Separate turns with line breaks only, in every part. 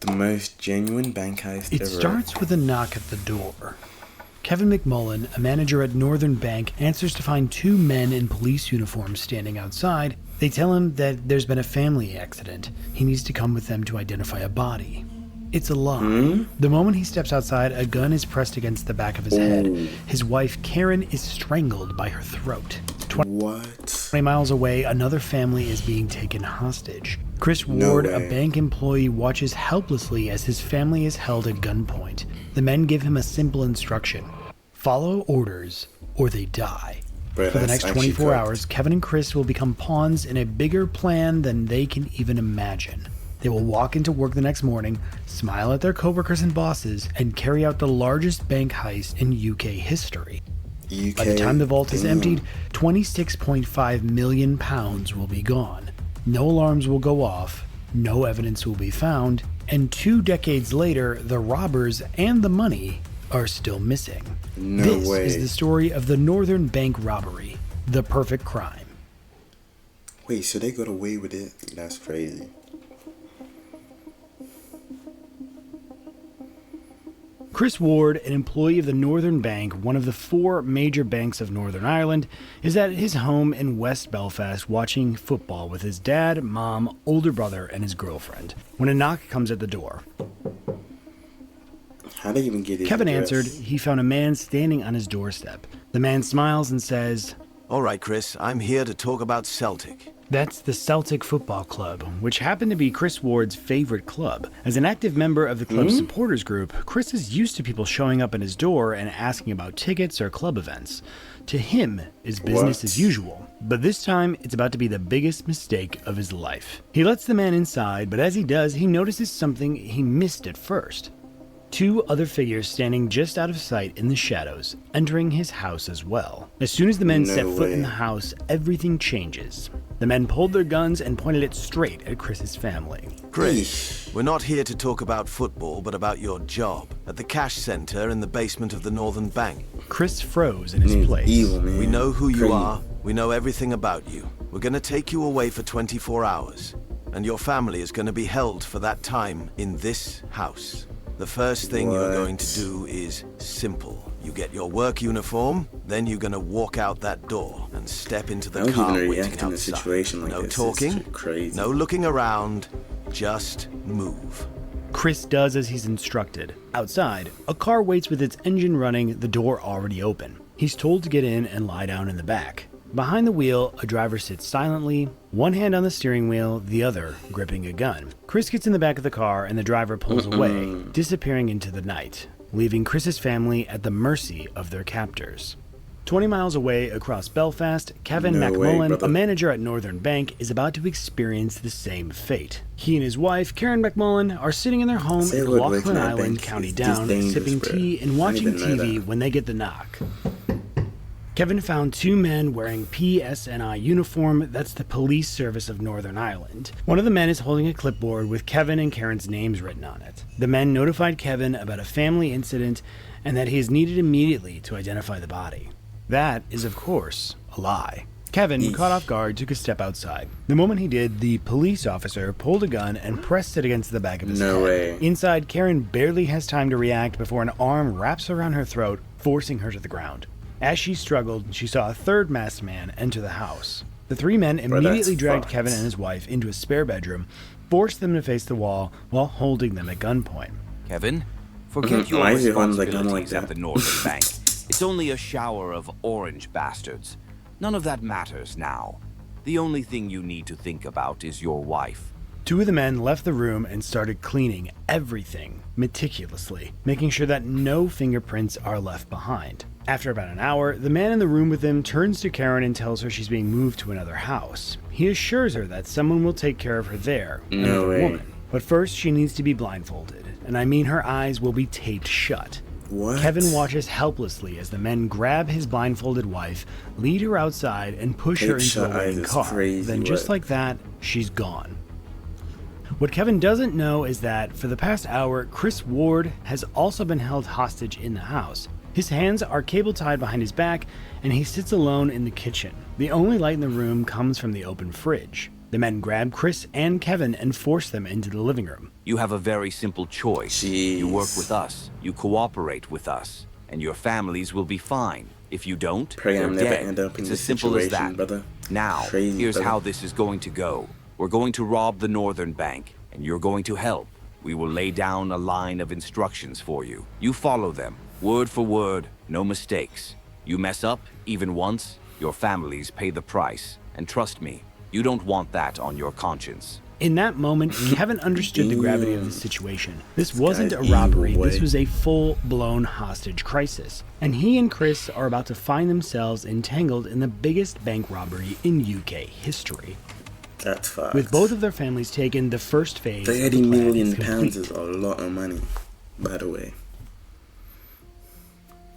The most genuine bank heist
It
ever.
starts with a knock at the door. Kevin McMullen, a manager at Northern Bank, answers to find two men in police uniforms standing outside. They tell him that there's been a family accident. He needs to come with them to identify a body. It's a lie. The moment he steps outside, a gun is pressed against the back of his head. His wife, Karen, is strangled by her throat.
What?
20 miles away, another family is being taken hostage. Chris Ward, a bank employee, watches helplessly as his family is held at gunpoint. The men give him a simple instruction: follow orders or they die.
Bro,
For the next 24 hours, Kevin and Chris will become pawns in a bigger plan than they can even imagine. They will walk into work the next morning, smile at their coworkers and bosses, and carry out the largest bank heist in UK history. By the time the vault is emptied, £26.5 million will be gone. No alarms will go off, no evidence will be found, and 2 decades later, the robbers and the money are still missing. This is the story of the Northern Bank robbery, the perfect crime.
Wait, so they got away with it? That's crazy.
Chris Ward, an employee of the Northern Bank, one of the 4 major banks of Northern Ireland, is at his home in West Belfast watching football with his dad, mom, older brother, and his girlfriend, when a knock comes at the door.
How did they even get his
Kevin
address?
answered. He found a man standing on his doorstep. The man smiles and says,
"All right, Chris, I'm here to talk about Celtic."
That's the Celtic Football Club, which happened to be Chris Ward's favorite club. As an active member of the club's supporters group, Chris is used to people showing up at his door and asking about tickets or club events. To him, it's business as usual. But this time, it's about to be the biggest mistake of his life. He lets the man inside, but as he does, he notices something he missed at first. 2 other figures standing just out of sight in the shadows, entering his house as well. As soon as the men set foot in the house, everything changes. The men pulled their guns and pointed it straight at Chris's family.
Chris, we're not here to talk about football, but about your job at the cash center in the basement of the Northern Bank.
Chris froze in his place.
Evil, man.
We know who you are. We know everything about you. We're going to take you away for 24 hours, and your family is going to be held for that time in this house. The first thing you're going to do is simple. You get your work uniform, then you're gonna walk out that door and step into the car waiting outside. No talking, no looking around, just move.
Chris does as he's instructed. Outside, a car waits with its engine running, the door already open. He's told to get in and lie down in the back. Behind the wheel, a driver sits silently, one hand on the steering wheel, the other gripping a gun. Chris gets in the back of the car and the driver pulls away, disappearing into the night, leaving Chris's family at the mercy of their captors. 20 miles away across Belfast, Kevin McMullen, a manager at Northern Bank, is about to experience the same fate. He and his wife, Karen McMullen, are sitting in their home in Loughlin Island, County Down, sipping tea and watching TV when they get the knock. Kevin found 2 men wearing PSNI uniform, that's the Police Service of Northern Ireland. One of the men is holding a clipboard with Kevin and Karen's names written on it. The men notified Kevin about a family incident and that he is needed immediately to identify the body. That is, of course, a lie. Kevin, caught off guard, took a step outside. The moment he did, the police officer pulled a gun and pressed it against the back of his head. Inside, Karen barely has time to react before an arm wraps around her throat, forcing her to the ground. As she struggled, she saw a third masked man enter the house. The 3 men immediately dragged Kevin and his wife into a spare bedroom, forced them to face the wall while holding them at gunpoint.
Kevin, forget your responsibilities at the Northern Bank. It's only a shower of orange bastards. None of that matters now. The only thing you need to think about is your wife.
2 of the men left the room and started cleaning everything meticulously, making sure that no fingerprints are left behind. After about an hour, the man in the room with him turns to Karen and tells her she's being moved to another house. He assures her that someone will take care of her there, another woman. But first, she needs to be blindfolded, and I mean her eyes will be taped shut. Kevin watches helplessly as the men grab his blindfolded wife, lead her outside, and push her into a waiting car. Then just like that, she's gone. What Kevin doesn't know is that, for the past hour, Chris Ward has also been held hostage in the house. His hands are cable-tied behind his back, and he sits alone in the kitchen. The only light in the room comes from the open fridge. The men grab Chris and Kevin and force them into the living room.
You have a very simple choice.
Jeez.
You work with us, you cooperate with us, and your families will be fine. If you don't,
Pray
they're
I'm never
dead.
end up in
It's
this
as simple as
situation,
that.
brother.
Now,
Crazy,
here's
brother.
how this is going to go. We're going to rob the Northern Bank, and you're going to help. We will lay down a line of instructions for you. You follow them, word for word, no mistakes. You mess up, even once, your families pay the price. And trust me, you don't want that on your conscience.
In that moment, Kevin understood the gravity of the situation. This wasn't a
guy's
robbery,
evil,
this
boy.
was a full-blown hostage crisis. And he and Chris are about to find themselves entangled in the biggest bank robbery in UK history.
That's facts.
With both of their families taken, the first phase of the
30
plan
million
is
pounds
complete.
is a lot of money, by the way.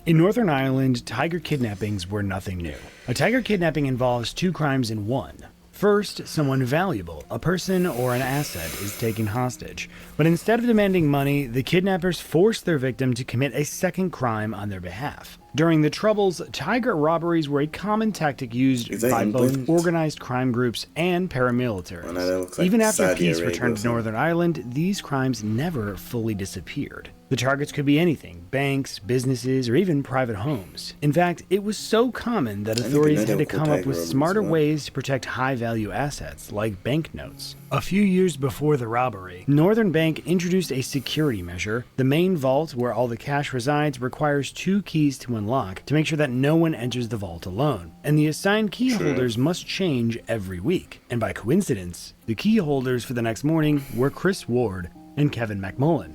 In Northern Ireland, tiger kidnappings were nothing new. A tiger kidnapping involves two crimes in one. First, someone valuable, a person or an asset, is taken hostage. But instead of demanding money, the kidnappers force their victim to commit a second crime on their behalf. During the Troubles, tiger robberies were a common tactic used
Is that
by both
England?
organized crime groups and paramilitaries.
Well, now that looks like
Even after
Saudi
peace
Arabia
returned
or
to
something.
Northern Ireland, these crimes never fully disappeared. The targets could be anything: banks, businesses, or even private homes. In fact, it was so common that
didn't
authorities
know they
had to
were called
come up
tiger
with
robberies,
smarter
wow.
ways to protect high-value assets, like banknotes. A few years before the robbery, Northern Bank introduced a security measure. The main vault, where all the cash resides, requires 2 keys to unlock to make sure that no one enters the vault alone. And the assigned key holders must change every week. And by coincidence, the key holders for the next morning were Chris Ward and Kevin McMullen.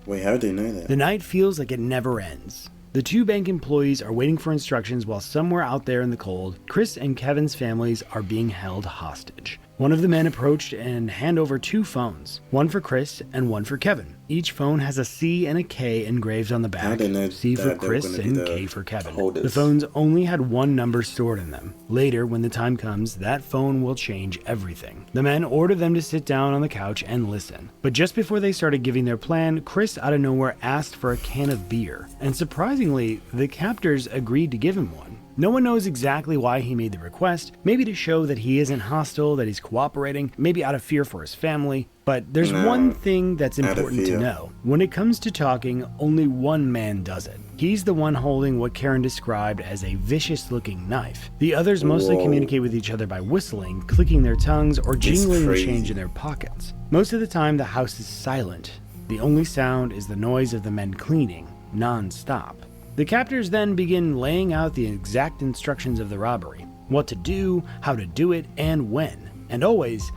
Wait, how do they know that?
The night feels like it never ends. The two bank employees are waiting for instructions while somewhere out there in the cold, Chris and Kevin's families are being held hostage. One of the men approached and handed over 2 phones, one for Chris and one for Kevin. Each phone has a C and a K engraved on the
How
back,
they know
C for
that they were
Chris
gonna be
and
the
K for Kevin.
holders?
The phones only had one number stored in them. Later, when the time comes, that phone will change everything. The men order them to sit down on the couch and listen. But just before they started giving their plan, Chris out of nowhere asked for a can of beer. And surprisingly, the captors agreed to give him one. No one knows exactly why he made the request, maybe to show that he isn't hostile, that he's cooperating, maybe out of fear for his family. But there's
No,
one thing that's
out of
important to
fear.
know. When it comes to talking, only one man does it. He's the one holding what Karen described as a vicious-looking knife. The others mostly
Whoa.
communicate with each other by whistling, clicking their tongues, or jingling the
crazy.
change in their pockets. Most of the time, the house is silent. The only sound is the noise of the men cleaning, non-stop. The captors then begin laying out the exact instructions of the robbery, what to do, how to do it, and when, and always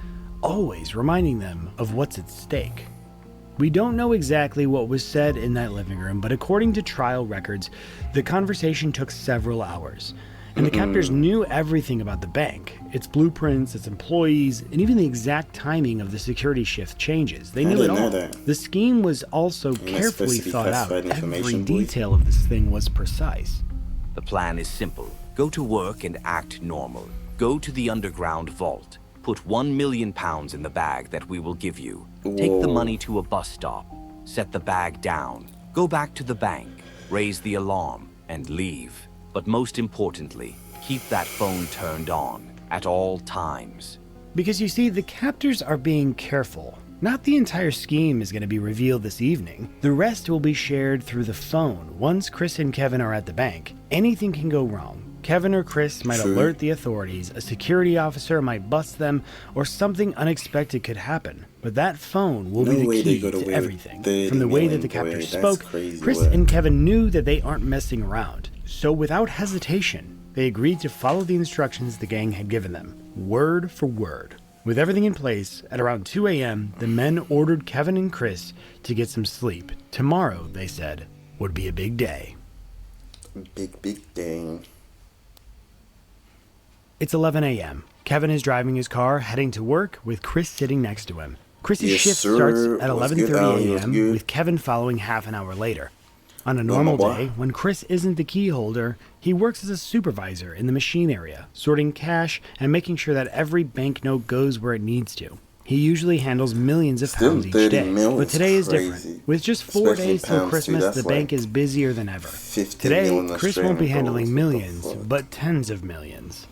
reminding them of what's at stake. We don't know exactly what was said in that living room, but according to trial records, the conversation took several hours. And the captors knew everything about the bank, its blueprints, its employees, and even the exact timing of the security shift changes. They
I
knew it
didn't know
all.
that.
The scheme was also
that's
carefully
supposed to be
thought out.
classified
Every
information, boy.
detail of this thing was precise.
The plan is simple. Go to work and act normal. Go to the underground vault. Put £1 million in the bag that we will give you. Take the
Whoa.
money to a bus stop. Set the bag down. Go back to the bank. Raise the alarm and leave. But most importantly, keep that phone turned on at all times.
Because you see, the captors are being careful. Not the entire scheme is going to be revealed this evening. The rest will be shared through the phone once Chris and Kevin are at the bank. Anything can go wrong. Kevin or Chris might
True.
alert the authorities, a security officer might bust them, or something unexpected could happen. But that phone will
No
be the
way they
key
got away
to
with
everything.
30
From the way that
million,
the captors
boy, that's
spoke,
crazy
Chris
work.
and Kevin knew that they aren't messing around. So without hesitation, they agreed to follow the instructions the gang had given them, word for word. With everything in place, at around 2 a.m., the men ordered Kevin and Chris to get some sleep. Tomorrow, they said, would be a big day.
Big thing.
It's 11 a.m. Kevin is driving his car, heading to work, with Chris sitting next to him. Chris's
Yes,
shift
sir.
starts at
What's good,
11:30
Al? What's
a.m.,
good?
with Kevin following half an hour later. On a normal
boy.
day, when Chris isn't the key holder, he works as a supervisor in the machine area, sorting cash and making sure that every banknote goes where it needs to. He usually handles millions of
Still
pounds each
30
day,
mil
but
is
today is
crazy.
different. With just 4
Especially
days till
pounds, too.
Christmas,
That's
the bank
like
is busier than ever.
50
Today,
million
Chris won't be
Australian
handling
dollars. What the
millions,
fuck?
but tens of millions.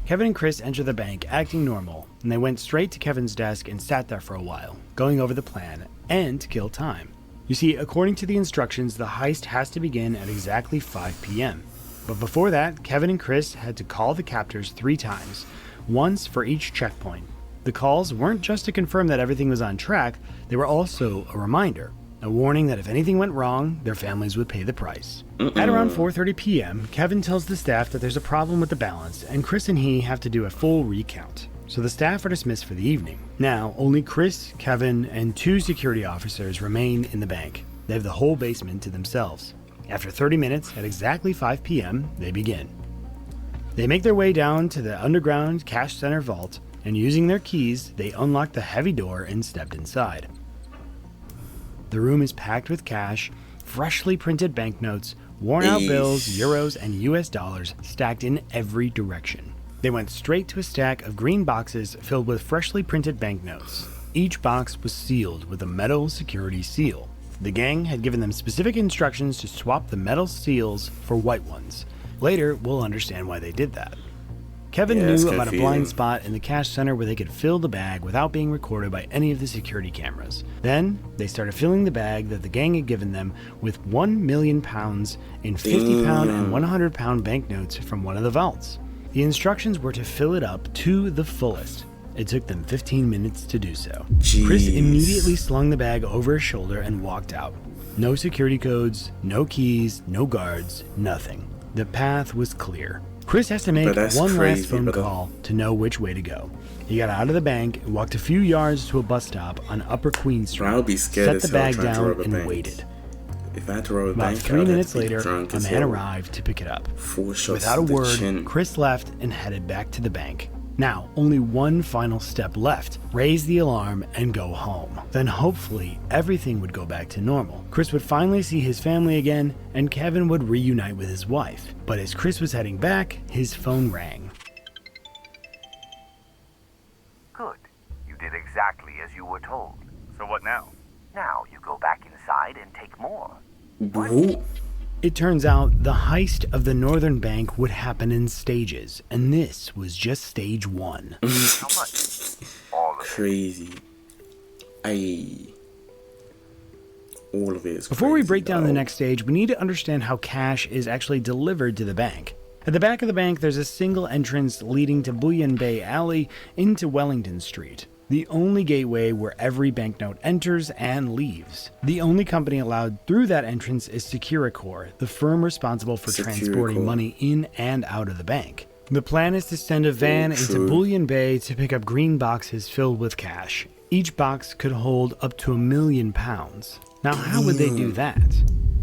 Kevin and Chris enter the bank acting normal, and they went straight to Kevin's desk and sat there for a while, going over the plan, and to kill time. You see, according to the instructions, the heist has to begin at exactly 5 p.m. But before that, Kevin and Chris had to call the captors 3 times, once for each checkpoint. The calls weren't just to confirm that everything was on track, they were also a reminder, a warning that if anything went wrong, their families would pay the price. At around 4:30 p.m., Kevin tells the staff that there's a problem with the balance, and Chris and he have to do a full recount. So the staff are dismissed for the evening. Now, only Chris, Kevin, and 2 security officers remain in the bank. They have the whole basement to themselves. After 30 minutes, at exactly 5 p.m., they begin. They make their way down to the underground cash center vault, and using their keys, they unlocked the heavy door and stepped inside. The room is packed with cash, freshly printed banknotes, worn-out bills, euros, and US dollars stacked in every direction. They went straight to a stack of green boxes filled with freshly printed banknotes. Each box was sealed with a metal security seal. The gang had given them specific instructions to swap the metal seals for white ones. Later, we'll understand why they did that. Kevin knew about a blind spot in the cash center where they could fill the bag without being recorded by any of the security cameras. Then, they started filling the bag that the gang had given them with £1 million in 50-pound and 100-pound banknotes from one of the vaults. The instructions were to fill it up to the fullest. It took them 15 minutes to do so. Chris immediately slung the bag over his shoulder and walked out. No security codes, no keys, no guards, nothing. The path was clear. Chris has to make one last phone call to know which way to go. He got out of the bank and walked a few yards to a bus stop on Upper Queen Street, set the bag down, and waited.
If I had to rob a
About
bank,
3 minutes later, a man arrived to pick it up. Without a word, Chris left and headed back to the bank. Now, only one final step left. Raise the alarm and go home. Then hopefully, everything would go back to normal. Chris would finally see his family again, and Kevin would reunite with his wife. But as Chris was heading back, his phone rang.
Good. You did exactly as you were told.
So what now?
Now you go back inside and take more.
Boo.
It turns out the heist of the Northern Bank would happen in stages, and this was just stage 1.
How much? All of it.
Crazy. All of it is
Before we
crazy,
break down the
though.
next stage, we need to understand how cash is actually delivered to the bank. At the back of the bank, there's a single entrance leading to Bullion Bay Alley into Wellington Street, the only gateway where every banknote enters and leaves. The only company allowed through that entrance is Securicor, the firm responsible for transporting money in and out of the bank. The plan is to send a van into Bullion Bay to pick up green boxes filled with cash. Each box could hold up to £1 million. Now, how would they do that?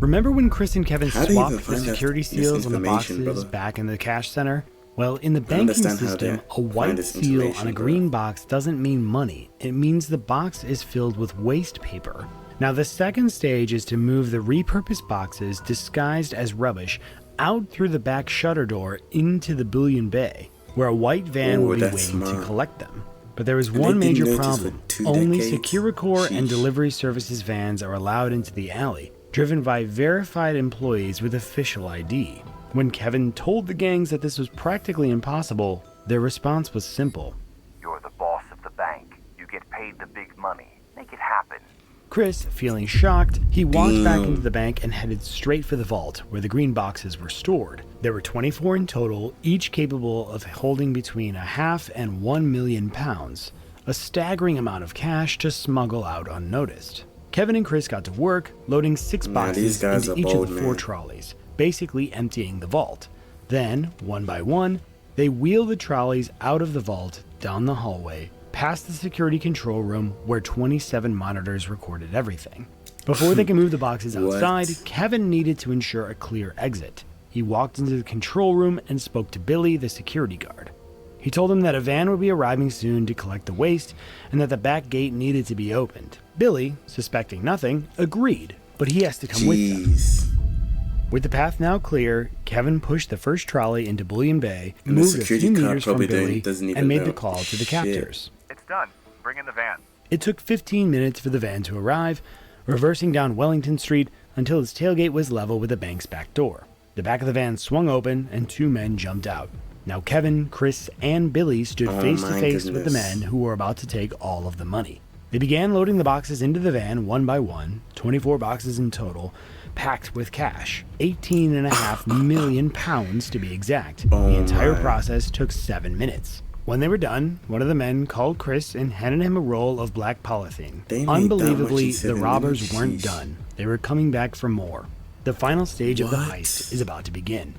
Remember when Chris and Kevin swapped the security seals on the boxes back in the cash center? Well, in the banking system, a white seal on a green box doesn't mean money. It means the box is filled with waste paper. Now, the second stage is to move the repurposed boxes disguised as rubbish out through the back shutter door into the Bullion Bay, where a white van will be waiting to collect them. But there is one major problem. Only Securicor and delivery services vans are allowed into the alley, driven by verified employees with official ID. When Kevin told the gangs that this was practically impossible, their response was simple.
You're the boss of the bank. You get paid the big money. Make it happen.
Chris, feeling shocked, he walked back into the bank and headed straight for the vault where the green boxes were stored. There were 24 in total, each capable of holding between £0.5 and £1 million, a staggering amount of cash to smuggle out unnoticed. Kevin and Chris got to work, loading 6 boxes into each of the 4 trolleys, basically emptying the vault. Then, one by one, they wheel the trolleys out of the vault, down the hallway, past the security control room where 27 monitors recorded everything. Before they could move the boxes outside, Kevin needed to ensure a clear exit. He walked into the control room and spoke to Billy, the security guard. He told him that a van would be arriving soon to collect the waste and that the back gate needed to be opened. Billy, suspecting nothing, agreed, but he has to come with them. With the path now clear, Kevin pushed the first trolley into Bullion Bay, moved a few meters from Billy, and made the call to the captors.
It's done. Bring in the van.
It took 15 minutes for the van to arrive, reversing down Wellington Street until its tailgate was level with the bank's back door. The back of the van swung open and 2 men jumped out. Now Kevin, Chris, and Billy stood face to face with the
goodness.
men who were about to take all of the money. They began loading the boxes into the van one by one, 24 boxes in total, packed with cash, 18.5 million pounds to be exact. The entire process took 7 minutes. When they were done, one of the men called Chris and handed him a roll of black polythene.
They made that much
Unbelievably,
in
the
7
robbers
minutes?
weren't
Jeez.
done. They were coming back for more. The final stage of the
What?
heist is about to begin.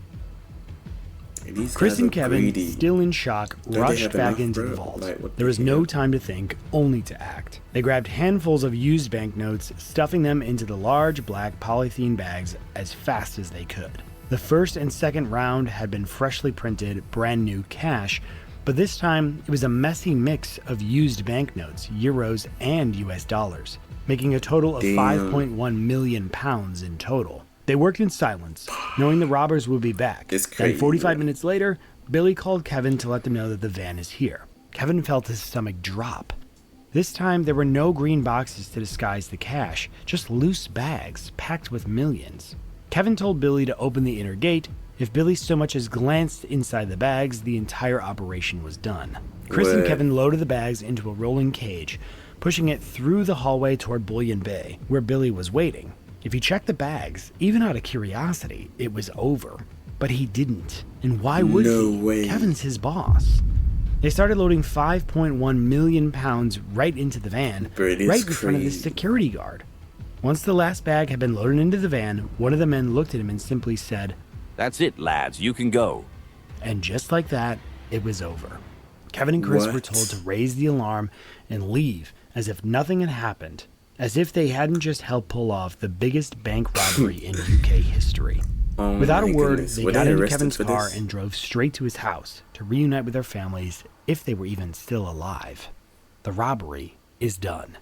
These
Chris
guys
and
are
Kevin,
greedy.
still in shock,
they
rushed
have
back
enough
into the
bread?
vault.
Like, what
There was
the
no
hell?
time to think, only to act. They grabbed handfuls of used banknotes, stuffing them into the large black polythene bags as fast as they could. The first and second round had been freshly printed, brand new cash, but this time it was a messy mix of used banknotes, euros, and US dollars, making a total of
Damn.
5.1 million pounds in total. They worked in silence, knowing the robbers would be back.
It's
Then
crazy,
45
man.
minutes later, Billy called Kevin to let them know that the van is here. Kevin felt his stomach drop. This time, there were no green boxes to disguise the cash, just loose bags packed with millions. Kevin told Billy to open the inner gate. If Billy so much as glanced inside the bags, the entire operation was done. Chris and
Word.
Kevin loaded the bags into a rolling cage, pushing it through the hallway toward Bullion Bay, where Billy was waiting. If he checked the bags, even out of curiosity, it was over. But he didn't. And why would
No
he?
way.
Kevin's his boss. They started loading 5.1 million pounds right into the van,
Bro, it is
right in front of the
crazy.
security guard. Once the last bag had been loaded into the van, one of the men looked at him and simply said,
That's it, lads. You can go.
and just like that, it was over. Kevin and Chris were
What?
told to raise the alarm and leave as if nothing had happened, as if they hadn't just helped pull off the biggest bank robbery in UK history.
Oh
Without a
my
word,
goodness.
they
Were
got
they
into
arrested
Kevin's
for
car
this?
and drove straight to his house to reunite with their families if they were even still alive. The robbery is done.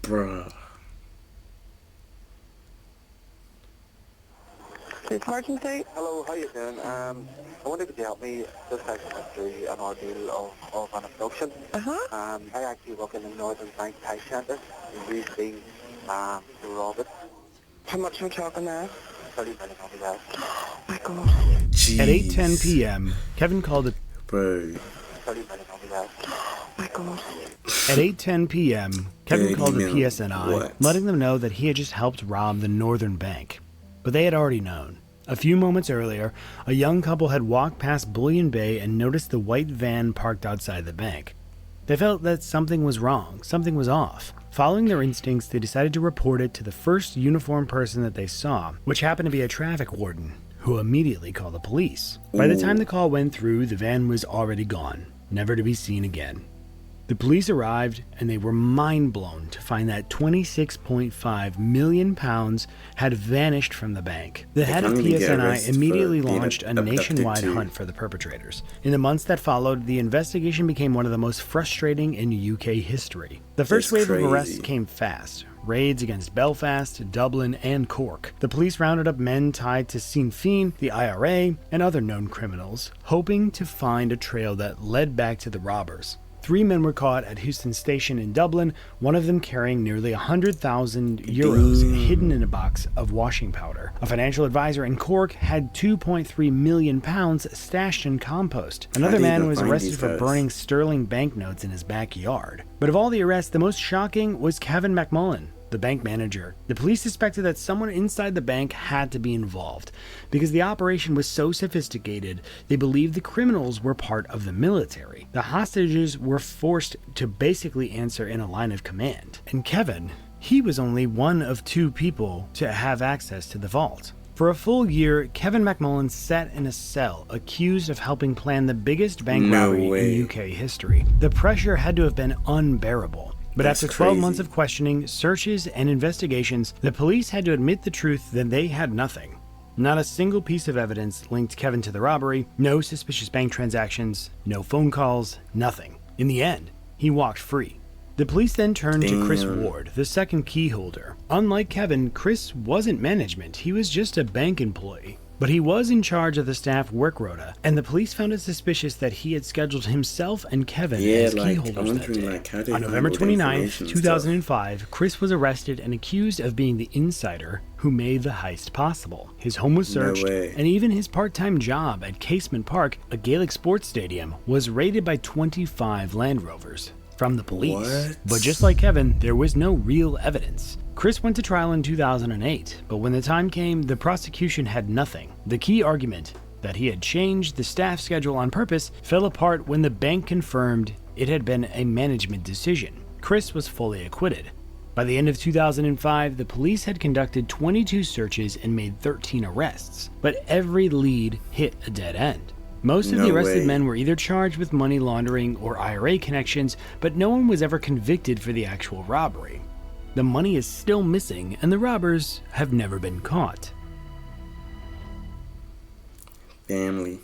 Bruh.
This emergency?
Hello, how you doing? I wonder if you could help me. Just I went through an ordeal of an abduction.
Uh-huh.
I actually work in the Northern Bank Heist Centre. We used to rob it.
How much are we talking now?
30 minutes on the left.
Oh my god.
Jeez.
At 8:10 p.m., Kevin called it.
Bro.
30 minutes on the left.
Oh my god.
At 8:10 p.m., Kevin called the
30 mil.
PSNI,
What?
letting them know that he had just helped rob the Northern Bank. But they had already known. A few moments earlier, a young couple had walked past Bullion Bay and noticed the white van parked outside the bank. They felt that something was wrong, something was off. Following their instincts, they decided to report it to the first uniformed person that they saw, which happened to be a traffic warden, who immediately called the police. By the time the call went through, the van was already gone, never to be seen again. The police arrived, and they were mind blown to find that 26.5 million pounds had vanished from the bank. The head of
can't even get
PSNI
arrested
immediately
for being
launched a
abducted
nationwide
too.
hunt for the perpetrators. In the months that followed, the investigation became one of the most frustrating in UK history. The first
That's
wave of arrests
crazy.
came fast. Raids against Belfast, Dublin, and Cork. The police rounded up men tied to Sinn Féin, the IRA, and other known criminals, hoping to find a trail that led back to the robbers. 3 men were caught at Heuston Station in Dublin, one of them carrying nearly 100,000 euros hidden in a box of washing powder. A financial advisor in Cork had 2.3 million pounds stashed in compost. Another
did they
man was
find
arrested
these
for
guys?
burning sterling banknotes in his backyard. But of all the arrests, the most shocking was Kevin McMullen, the bank manager. The police suspected that someone inside the bank had to be involved. Because the operation was so sophisticated, they believed the criminals were part of the military. The hostages were forced to basically answer in a line of command. And Kevin, he was only one of 2 people to have access to the vault. For a full year, Kevin McMullen sat in a cell, accused of helping plan the biggest bank
No
robbery
way.
in UK history. The pressure had to have been unbearable. But
That's
after 12
crazy.
months of questioning, searches, and investigations, the police had to admit the truth that they had nothing. Not a single piece of evidence linked Kevin to the robbery, no suspicious bank transactions, no phone calls, nothing. In the end, he walked free. The police then turned to Chris
Damn.
Ward, the second key holder. Unlike Kevin, Chris wasn't management, he was just a bank employee. But he was in charge of the staff work rota, and the police found it suspicious that he had scheduled himself and Kevin as key holders that day. On November 29th, 2005, Chris was arrested and accused of being the insider who made the heist possible. His home was searched, and even his part-time job at Casement Park, a Gaelic sports stadium, was raided by 25 Land Rovers from the police. But just like Kevin, there was no real evidence. Chris went to trial in 2008, but when the time came, the prosecution had nothing. The key argument, that he had changed the staff schedule on purpose, fell apart when the bank confirmed it had been a management decision. Chris was fully acquitted. By the end of 2005, the police had conducted 22 searches and made 13 arrests, but every lead hit a dead end. Most of the arrested men were either charged with money laundering or IRA connections, but no one was ever convicted for the actual robbery. The money is still missing, and the robbers have never been caught.
Family.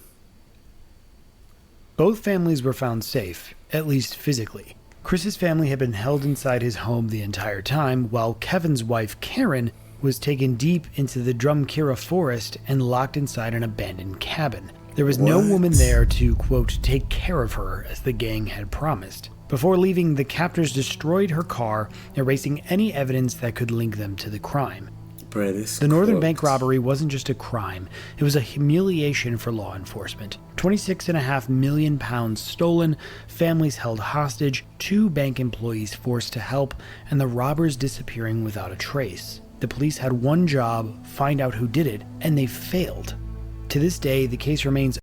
Both families were found safe, at least physically. Chris's family had been held inside his home the entire time, while Kevin's wife, Karen, was taken deep into the Drumkira forest and locked inside an abandoned cabin. There was no woman there to, quote, take care of her, as the gang had promised. Before leaving, the captors destroyed her car, erasing any evidence that could link them to the crime. The Northern Bank robbery wasn't just a crime, it was a humiliation for law enforcement. £26.5 million stolen, families held hostage, 2 bank employees forced to help, and the robbers disappearing without a trace. The police had one job, find out who did it, and they failed. To this day, the case remains